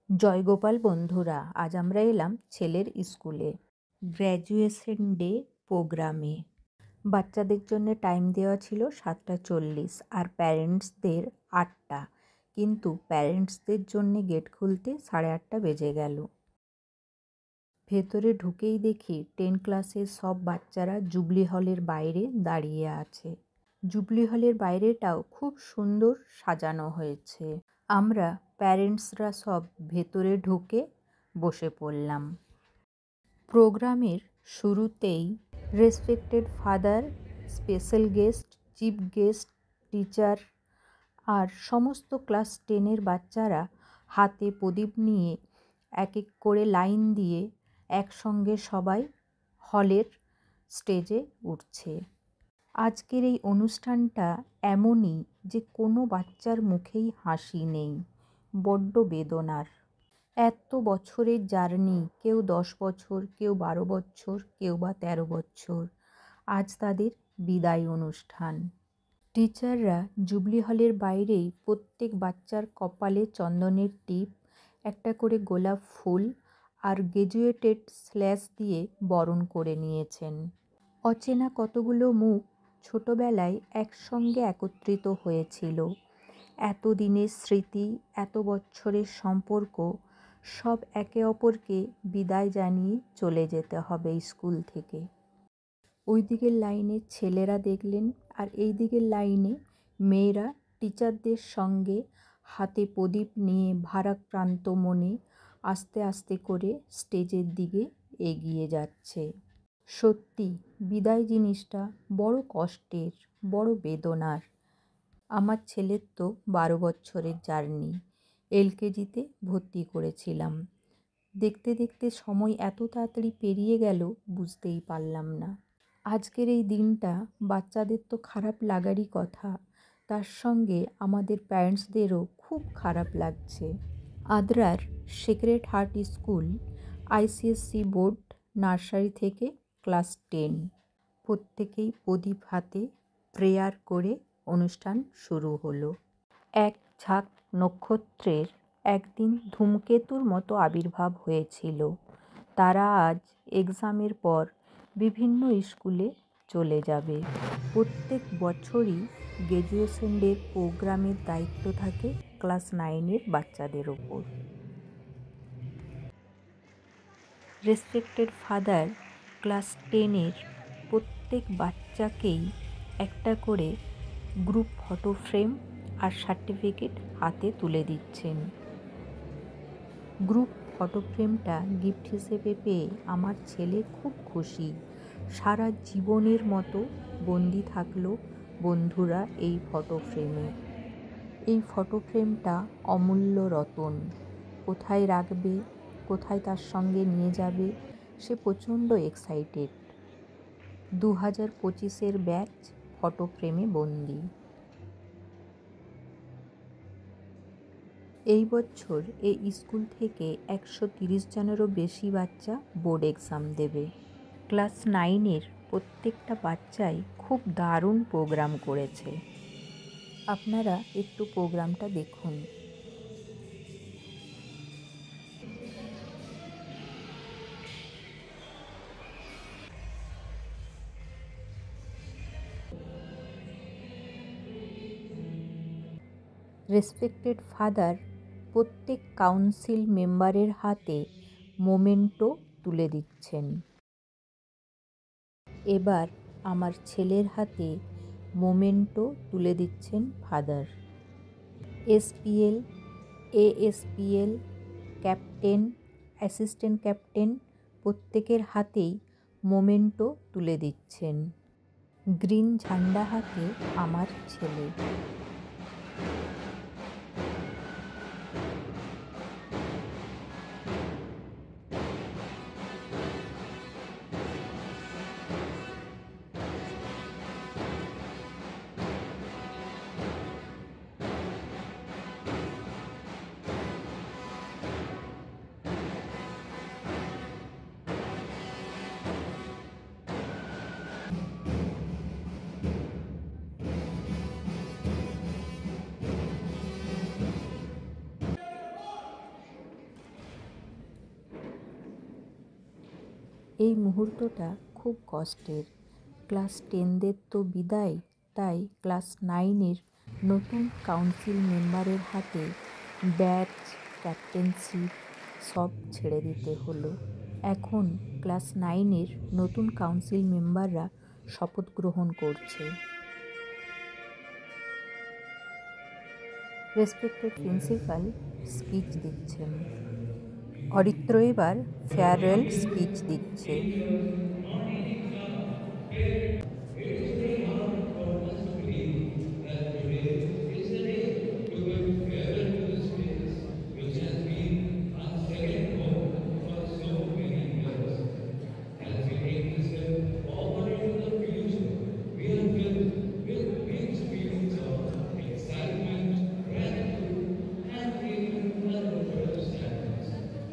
জয়গোপাল বন্ধুরা, আজ আমরা এলাম ছেলের স্কুলে গ্র্যাজুয়েশন ডে প্রোগ্রামে। বাচ্চাদের জন্য টাইম দেওয়া ছিল 7:40 আর প্যারেন্টসদের 8টা, কিন্তু প্যারেন্টসদের জন্য গেট খুলতে 8:30 বেজে গেল। ভেতরে ঢুকেই দেখি 10 ক্লাসের সব বাচ্চারা জুবলি হলের বাইরে দাঁড়িয়ে আছে। জুবলি হলের বাইরেটাও খুব সুন্দর সাজানো হয়েছে। আমরা প্যারেন্টসরা সব ভেতরে ঢুকে বসে পড়লাম। প্রোগ্রামের শুরুতেই respected father, special guest, chief guest, teacher আর সমস্ত ক্লাস 10-এর বাচ্চারা হাতে প্রদীপ নিয়ে এক এক করে লাইন দিয়ে একসঙ্গে সবাই হলের স্টেজে উঠছে। আজকের এই অনুষ্ঠানটা এমনই যে কোনো বাচ্চার মুখেই হাসি নেই, বড্ড বেদনার। এত বছরের জার্নি, কেউ 10 বছর, কেউ 12 বছর, কেউ বা 13 বছর, আজ তাদের বিদায় অনুষ্ঠান। টিচাররা জুবলি হলের বাইরেই প্রত্যেক বাচ্চার কপালে চন্দনের টিপ, একটা করে গোলাপ ফুল আর গ্র্যাজুয়েটেড স্ল্যাশ দিয়ে বরণ করে নিয়েছেন। অচেনা কতগুলো মুখ ছোটবেলায় একসঙ্গে একত্রিত হয়েছিল। এত দিনের স্মৃতি, এত বছরের সম্পর্ক, সব একে অপরকে বিদায় জানিয়ে চলে যেতে হবে স্কুল থেকে। ওই দিকের লাইনে ছেলেরা দেখলেন, আর এই দিকের লাইনে মেয়েরা টিচারদের সঙ্গে হাতে প্রদীপ নিয়ে ভারাক্রান্ত মনে আস্তে আস্তে করে স্টেজের দিকে এগিয়ে যাচ্ছে। সত্যি বিদায় জিনিসটা বড় কষ্টের, বড় বেদনার। আমার ছেলের তো 12 বছরের জার্নি, LKG-তে ভর্তি করেছিলাম। দেখতে দেখতে সময় এত তাড়াতাড়ি পেরিয়ে গেল বুঝতেই পারলাম না। আজকের এই দিনটা বাচ্চাদের তো খারাপ লাগারই কথা, তার সঙ্গে আমাদের প্যারেন্টসদেরও খুব খারাপ লাগছে। আদ্রার sacred heart school, ICSE board, nursery থেকে ক্লাস 10, প্রত্যেকেই প্রদীপ হাতে প্রেয়ার করে অনুষ্ঠান শুরু হলো। এক ঝাঁক নক্ষত্রের একদিন ধূমকেতুর মতো আবির্ভাব হয়েছিল। তারা আজ এক্সামের পর বিভিন্ন স্কুলে চলে যাবে। প্রত্যেক বছরই গ্র্যাজুয়েশন ডে প্রোগ্রামের দায়িত্ব থাকে ক্লাস 9-এর বাচ্চাদের ওপর। রেসপেক্টেড ফাদার ক্লাস 10-এর প্রত্যেক বাচ্চাকেই একটা করে গ্রুপ ফটো ফ্রেম আর সার্টিফিকেট হাতে তুলে দিচ্ছেন। গ্রুপ ফটো ফ্রেমটা গিফট হিসেবে পেয়ে আমার ছেলে খুব খুশি। সারা জীবনের মতো বন্দি থাকলো বন্ধুরা এই ফটো ফ্রেমে। এই ফটো ফ্রেমটা অমূল্য রতন। কোথায় রাখবে, কোথায় তার সঙ্গে নিয়ে যাবে, সে প্রচণ্ড এক্সাইটেড। 2025-এর ব্যাচ ফটো ফ্রেমে বন্দি। এই বছর এই স্কুল থেকে 130 জনেরও বেশি বাচ্চা বোর্ড এক্সাম দেবে। ক্লাস 9-এর প্রত্যেকটা বাচ্চাই খুব দারুণ প্রোগ্রাম করেছে। আপনারা একটু প্রোগ্রামটা দেখুন। রেসপেক্টেড ফাদার প্রত্যেক কাউন্সিল মেম্বারের হাতে মোমেন্টো তুলে দিচ্ছেন। এবার আমার ছেলের হাতে মোমেন্টো তুলে দিচ্ছেন father. SPL, ASPL, captain, assistant captain প্রত্যেকের হাতেই মোমেন্টো তুলে দিচ্ছেন। গ্রিন ঝান্ডা হাতে আমার ছেলে। এই মুহূর্তটা খুব কষ্টের। ক্লাস 10দের তো বিদায়, তাই ক্লাস 9-এর নতুন কাউন্সিল মেম্বারের হাতে ব্যাচ, ক্যাপ্টেনশিপ সব ছেড়ে দিতে হলো। এখন ক্লাস 9-এর নতুন কাউন্সিল মেম্বাররা শপথ গ্রহণ করছে। রেসপেক্টেড প্রিন্সিপাল স্পিচ দিচ্ছেন। অরিত্র এবার ফেয়ারওয়েল স্পিচ দিচ্ছে। It is very hard for us to believe that today is the day to bid farewell to this place, which has been our second home for so many years. As we take this step forward into the future, we are filled with mixed feelings of excitement, gratitude, and even a little bit of sadness.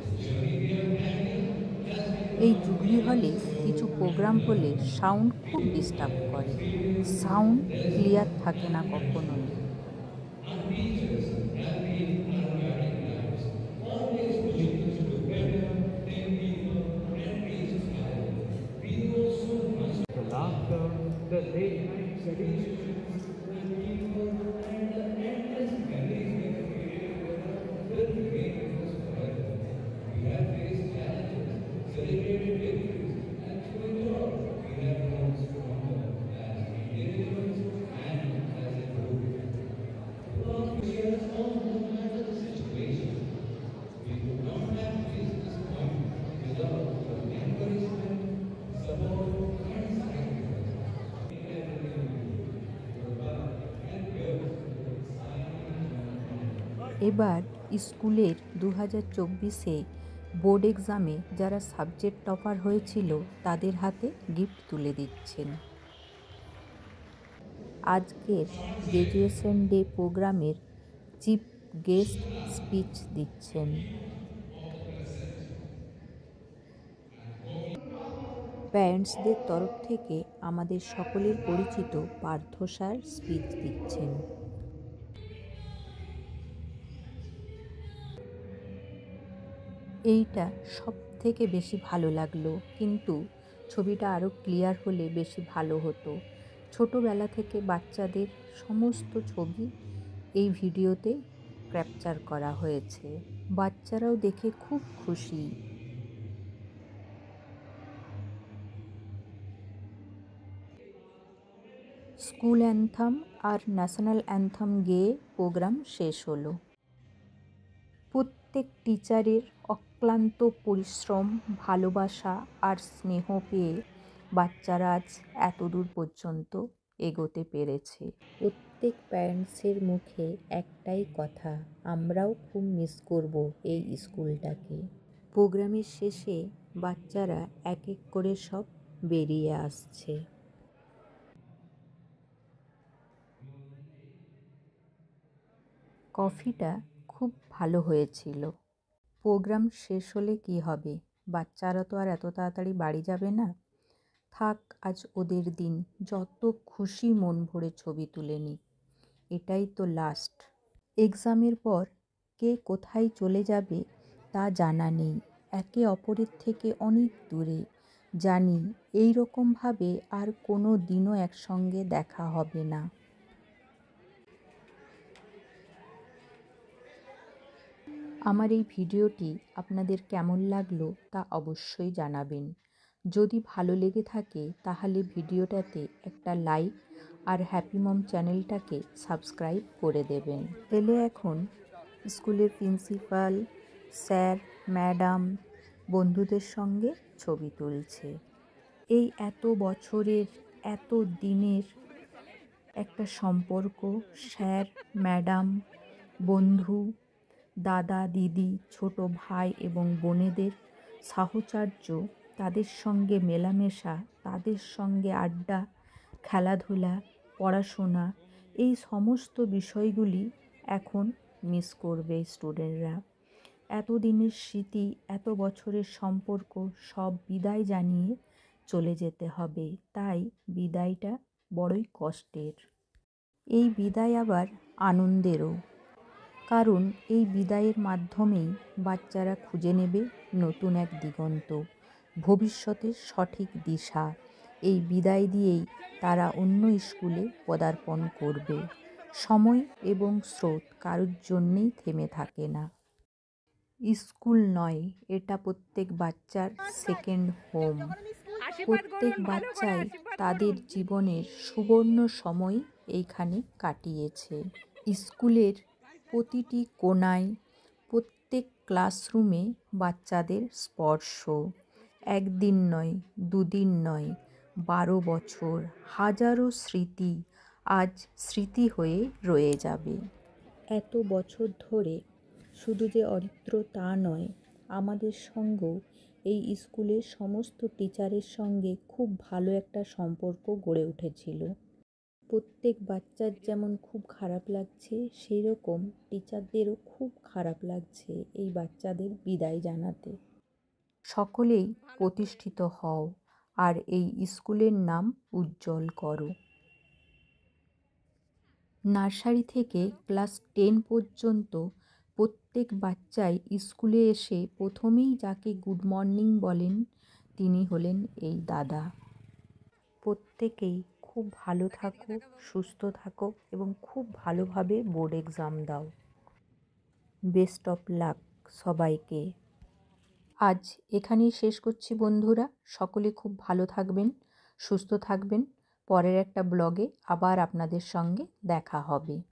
The journey we are carrying has been এই one jubilee we have হলে কিছু programme হলে sound খুব disturb করে, sound clear থাকে না কখনোই। Our teachers have been our guiding lights, always pushing us to better, think deeper, and reach higher. We know so much. The laughter, the late night studies, the teamwork, and the endless memories we have created will remain with us forever. We have faced challenges, celebrated victories, and through it all, we have grown stronger as individuals and as a group. Because we share all no matter the situation. We could not have reached this point without your encouragement, support, and sacrifice. এবার স্কুলের 2024-এ board এক্সামে যারা subject topper হয়েছিল তাদের হাতে gift তুলে দিচ্ছেন। আজকের গ্র্যাজুয়েশন ডে প্রোগ্রামের চিফ গেস্ট স্পিচ দিচ্ছেন। প্যারেন্টসদের তরফ থেকে আমাদের সকলের পরিচিত পার্থ স্যার স্পিচ দিচ্ছেন। এইটা সব থেকে বেশি ভালো লাগলো, কিন্তু ছবিটা আরও ক্লিয়ার হলে বেশি ভালো হতো। ছোটোবেলা থেকে বাচ্চাদের সমস্ত ছবি এই ভিডিওতে ক্যাপচার করা হয়েছে। বাচ্চারাও দেখে খুব খুশি। স্কুল অ্যান্থাম আর ন্যাশনাল অ্যান্থাম গেয়ে প্রোগ্রাম শেষ হলো। প্রত্যেক টিচারের অক্লান্ত পরিশ্রম, ভালোবাসা আর স্নেহ পেয়ে বাচ্চারা আজ এতদূর পর্যন্ত এগোতে পেরেছে। প্রত্যেক প্যারেন্টসের মুখে একটাই কথা, আমরাও খুব মিস করব এই স্কুলটাকে। প্রোগ্রামের শেষে বাচ্চারা এক এক করে সব বেরিয়ে আসছে। কফিটা খুব ভালো হয়েছিল। প্রোগ্রাম শেষ হলে কি হবে, বাচ্চারা তো আর এত তাড়াতাড়ি বাড়ি যাবে না। থাক, আজ ওদের দিন, যত খুশি মন ভরে ছবি তুলে নিক, এটাই তো লাস্ট। এক্সামের পর কে কোথায় চলে যাবে তা জানা নেই, একে অপরের থেকে অনেক দূরে। জানি এই রকমভাবে আর কোনো দিনও একসঙ্গে দেখা হবে না। আমার এই ভিডিওটি আপনাদের কেমন লাগলো তা অবশ্যই জানাবেন। যদি ভালো লেগে থাকে তাহলে ভিডিওটাতে একটা লাইক আর হ্যাপি মম চ্যানেলটাকে সাবস্ক্রাইব করে দেবেন। এলে এখন স্কুলের প্রিন্সিপাল, স্যার, ম্যাডাম, বন্ধুদের সঙ্গে ছবি তুলছে। এই এত বছরের, এত দিনের একটা সম্পর্ক, স্যার, ম্যাডাম, বন্ধু, দাদা, দিদি, ছোট ভাই এবং বোনেদের সাহচর্য, তাদের সঙ্গে মেলামেশা, তাদের সঙ্গে আড্ডা, খেলাধুলা, পড়াশোনা, এই সমস্ত বিষয়গুলি এখন মিস করবে স্টুডেন্টরা। এত দিনের স্মৃতি, এত বছরের সম্পর্ক সব বিদায় জানিয়ে চলে যেতে হবে, তাই বিদায়টা বড়ই কষ্টের। এই বিদায় আবার আনন্দেরও, কারণ এই বিদায়ের মাধ্যমেই বাচ্চারা খুঁজে নেবে নতুন এক দিগন্ত, ভবিষ্যতের সঠিক দিশা। এই বিদায় দিয়েই তারা অন্য স্কুলে পদার্পণ করবে। সময় এবং স্রোত কারোর জন্যেই থেমে থাকে না। স্কুল নয়, এটা প্রত্যেক বাচ্চার সেকেন্ড হোম। প্রত্যেক বাচ্চাই তাদের জীবনের সুবর্ণ সময় এইখানে কাটিয়েছে। স্কুলের প্রতিটি কোণায়, প্রত্যেক ক্লাসরুমে বাচ্চাদের স্পর্শ। একদিন নয়, দুদিন নয়, 12 বছর, হাজারো স্মৃতি আজ স্মৃতি হয়ে রয়ে যাবে। এত বছর ধরে শুধু যে অরিত্র তা নয়, আমাদের সঙ্গেও এই স্কুলের সমস্ত টিচারের সঙ্গে খুব ভালো একটা সম্পর্ক গড়ে উঠেছিল। প্রত্যেক বাচ্চার যেমন খুব খারাপ লাগছে, সেই রকম টিচারদেরও খুব খারাপ লাগছে এই বাচ্চাদের বিদায় জানাতে। সকলেই প্রতিষ্ঠিত হও আর এই স্কুলের নাম উজ্জ্বল করো। নার্সারি থেকে ক্লাস 10 পর্যন্ত প্রত্যেক বাচ্চাই স্কুলে এসে প্রথমেই যাকে গুড মর্নিং বলেন তিনি হলেন এই দাদা। প্রত্যেকেই খুব ভালো থাকো, সুস্থ থাকো এবং খুব ভালোভাবে বোর্ড এক্সাম দাও। বেস্ট অফ লাক সবাইকে। আজ এখানেই শেষ করছি বন্ধুরা। সকলে খুব ভালো থাকবেন, সুস্থ থাকবেন। পরের একটা ব্লগে আবার আপনাদের সঙ্গে দেখা হবে।